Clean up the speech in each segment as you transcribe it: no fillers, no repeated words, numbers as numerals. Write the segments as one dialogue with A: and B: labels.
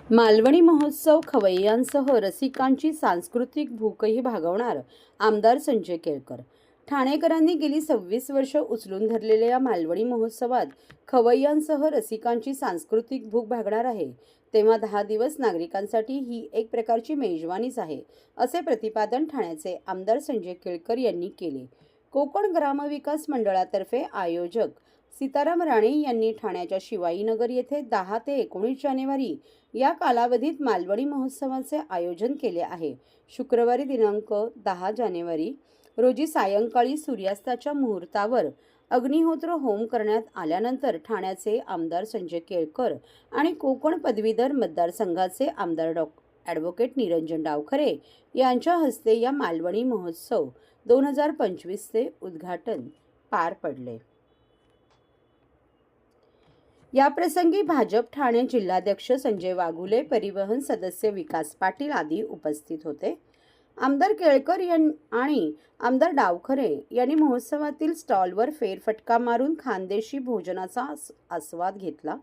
A: मालवणी महोत्सव खवय्यांसह रसिकांची सांस्कृतिक भूकही भागवणार आमदार संजय केळकर. ठाणेकरांनी गेली 26 वर्ष उचलून धरलेल्या या मालवणी महोत्सवात खवय्यांसह रसिकांची सांस्कृतिक भूक भागणार आहे. तेव्हा 10 दिवस नागरिकांसाठी ही एक प्रकारची मेजवानीच आहे, असे प्रतिपादन ठाण्याचे आमदार संजय केळकर यांनी केले. कोकण ग्रामविकास मंडळातर्फे आयोजक सीताराम राणे यांनी ठाण्याच्या शिवाईनगर येथे 10 ते 19 जानेवारी या कालावधीत मालवणी महोत्सवाचे आयोजन केले आहे. शुक्रवारी दिनांक 10 जानेवारी रोजी सायंकाळी सूर्यास्ताच्या मुहूर्तावर अग्निहोत्र होम करण्यात आल्यानंतर ठाण्याचे आमदार संजय केळकर आणि कोकण पदवीधर मतदारसंघाचे आमदार ॲडव्होकेट निरंजन डावखरे यांच्या हस्ते या मालवणी महोत्सव 2025चे उद्घाटन पार पडले. याप्रसंगी भाजप ठाणे जिल्हाध्यक्ष संजय वाघुले, परिवहन सदस्य विकास पाटील आदी उपस्थित होते. आमदार केळकर आणि आमदार डावखरे यांनी महोत्सवातील स्टॉलवर फेरफटका मारून खानदेशी भोजनाचा आस्वाद घेतला.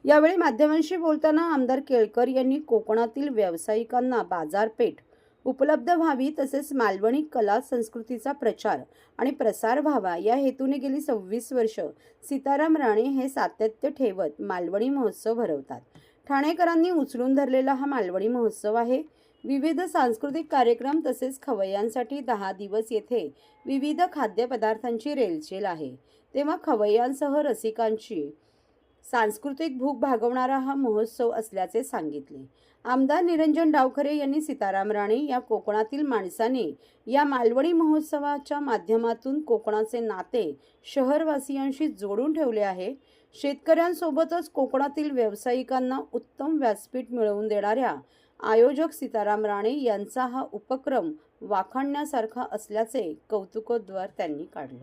A: यावेळी माध्यमांशी बोलताना आमदार केळकर यांनी कोकणातील व्यावसायिकांना बाजारपेठ उपलब्ध व्हावी, तसेच मालवणी कला संस्कृतीचा प्रचार आणि प्रसार व्हावा या हेतूने गेली 26 वर्ष सीताराम राणे हे सातत्य ठेवत मालवणी महोत्सव भरवतात. ठाणेकरांनी उचलून धरलेला हा मालवणी महोत्सव आहे. विविध सांस्कृतिक कार्यक्रम तसेच खवय्यांसाठी 10 दिवस येथे विविध खाद्यपदार्थांची रेलचेल आहे. तेव्हा खवय्यांसह रसिकांची सांस्कृतिक भूक भागवणारा हा महोत्सव असल्याचे सांगितले. आमदार निरंजन डावखरे यांनी सीताराम राणे या कोकणातील माणसाने या मालवणी महोत्सवाच्या माध्यमातून कोकणाचे नाते शहरवासियांशी जोडून ठेवले आहे. शेतकऱ्यांसोबतच कोकणातील व्यावसायिकांना उत्तम व्यासपीठ मिळवून देणाऱ्या आयोजक सीताराम राणे यांचा हा उपक्रम वाखाणण्यासारखा असल्याचे कौतुकोद्गार त्यांनी काढले.